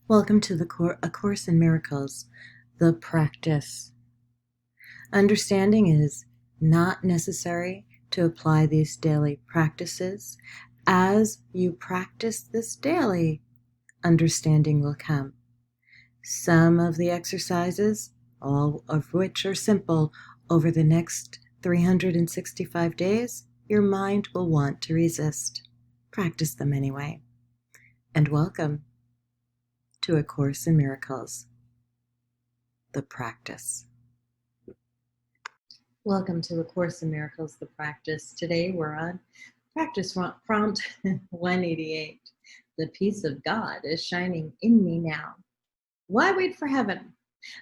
Welcome to A Course in Miracles, the practice. Understanding is not necessary to apply these daily practices. As you practice this daily, understanding will come. Some of the exercises, all of which are simple, over the next 365 days, your mind will want to resist. Practice them anyway. And welcome to A Course in Miracles, the practice. Welcome to A Course in Miracles, the practice. Today we're on practice prompt 188. The peace of God is shining in me now. Why wait for heaven?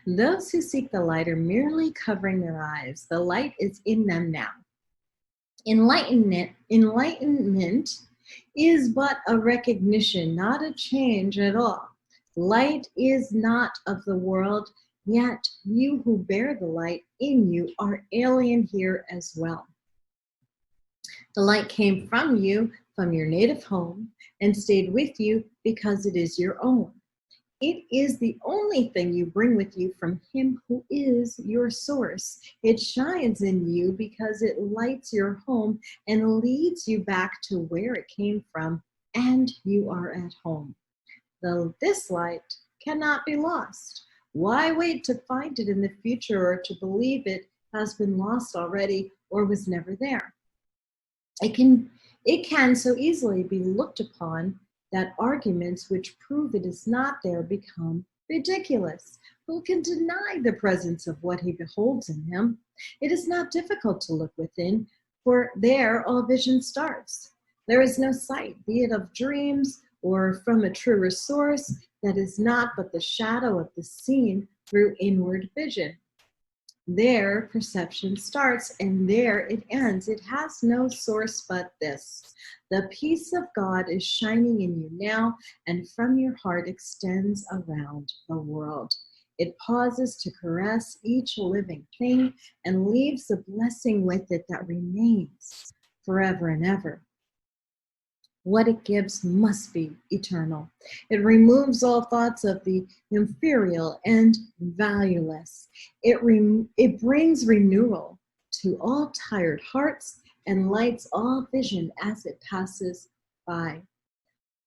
Those who seek the light are merely covering their eyes. The light is in them now. Enlightenment is but a recognition, not a change at all. Light is not of the world, yet you who bear the light in you are alien here as well. The light came from you, from your native home, and stayed with you because it is your own. It is the only thing you bring with you from Him who is your source. It shines in you because it lights your home and leads you back to where it came from, and you are at home. This light cannot be lost. Why wait to find it in the future or to believe it has been lost already or was never there? It can so easily be looked upon that arguments which prove it is not there become ridiculous. Who can deny the presence of what he beholds in him? It is not difficult to look within, for there all vision starts. There is no sight, be it of dreams or from a truer source, that is not but the shadow of the seen through inward vision. There perception starts and there it ends. It has no source but this. The peace of God is shining in you now, and from your heart extends around the world. It pauses to caress each living thing and leaves a blessing with it that remains forever and ever. What it gives must be eternal. It removes all thoughts of the inferior and valueless. It brings renewal to all tired hearts and lights all vision as it passes by.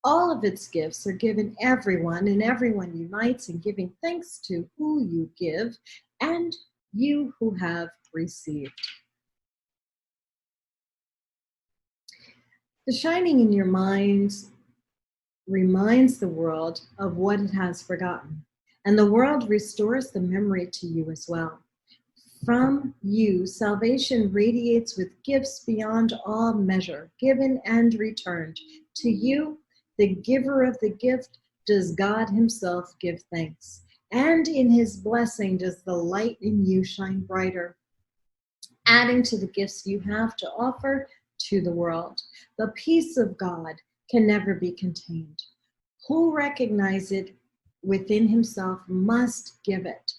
All of its gifts are given everyone, and everyone unites in giving thanks to who you give and you who have received. The shining in your mind reminds the world of what it has forgotten, and the world restores the memory to you as well. From you, salvation radiates with gifts beyond all measure, given and returned. To you, the giver of the gift, does God Himself give thanks, and in His blessing does the light in you shine brighter, adding to the gifts you have to offer to the world. The peace of God can never be contained. Who recognizes it within himself must give it,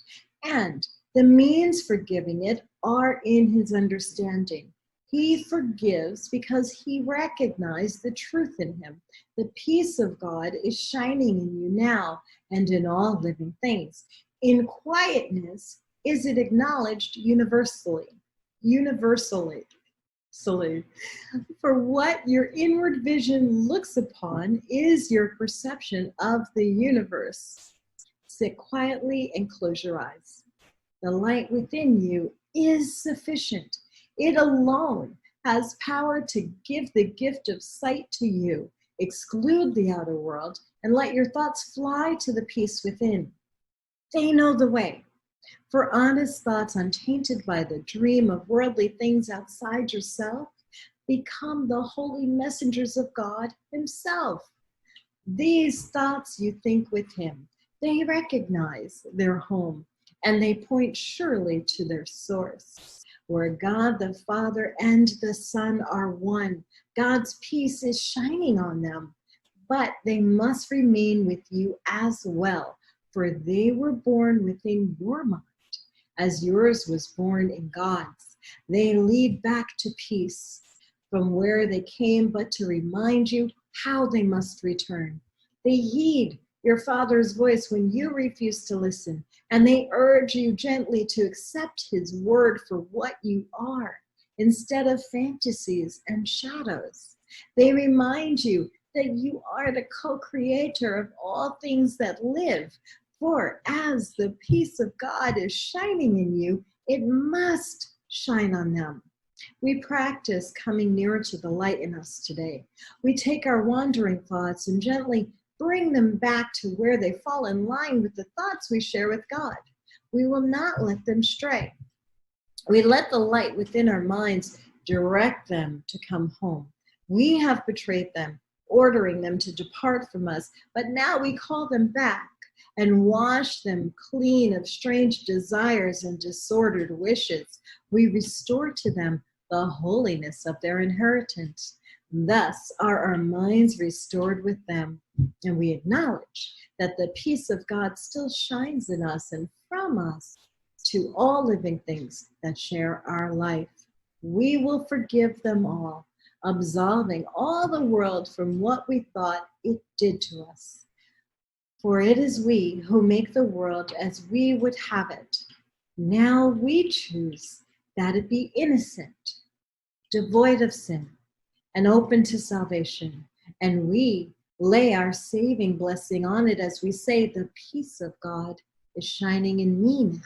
and the means for giving it are in his understanding. He forgives because he recognized the truth in him. The peace of God is shining in you now and in all living things. In quietness is it acknowledged universally. For what your inward vision looks upon is your perception of the universe. Sit quietly and close your eyes. The light within you is sufficient. It alone has power to give the gift of sight to you. Exclude the outer world and let your thoughts fly to the peace within. They know the way. For honest thoughts untainted by the dream of worldly things outside yourself become the holy messengers of God Himself. These thoughts you think with Him. They recognize their home and they point surely to their source. Where God the Father and the Son are one, God's peace is shining on them, but they must remain with you as well, for they were born within your mind, as yours was born in God's. They lead back to peace from where they came, but to remind you how they must return. They heed your Father's voice when you refuse to listen, and they urge you gently to accept his word for what you are, instead of fantasies and shadows. They remind you that you are the co-creator of all things that live, for as the peace of God is shining in you, it must shine on them. We practice coming nearer to the light in us today. We take our wandering thoughts and gently bring them back to where they fall in line with the thoughts we share with God. We will not let them stray. We let the light within our minds direct them to come home. We have betrayed them, ordering them to depart from us, but now we call them back and wash them clean of strange desires and disordered wishes. We restore to them the holiness of their inheritance. Thus are our minds restored with them, and we acknowledge that the peace of God still shines in us and from us to all living things that share our life. We will forgive them all, absolving all the world from what we thought it did to us. For it is we who make the world as we would have it. Now we choose that it be innocent, devoid of sin, and open to salvation. And we lay our saving blessing on it as we say, the peace of God is shining in me now.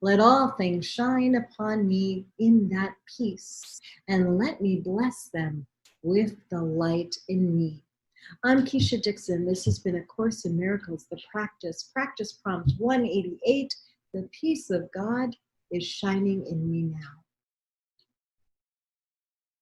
Let all things shine upon me in that peace, and let me bless them with the light in me. I'm Keisha Dixon. This has been A Course in Miracles, the practice prompt 188. The peace of God is shining in me now.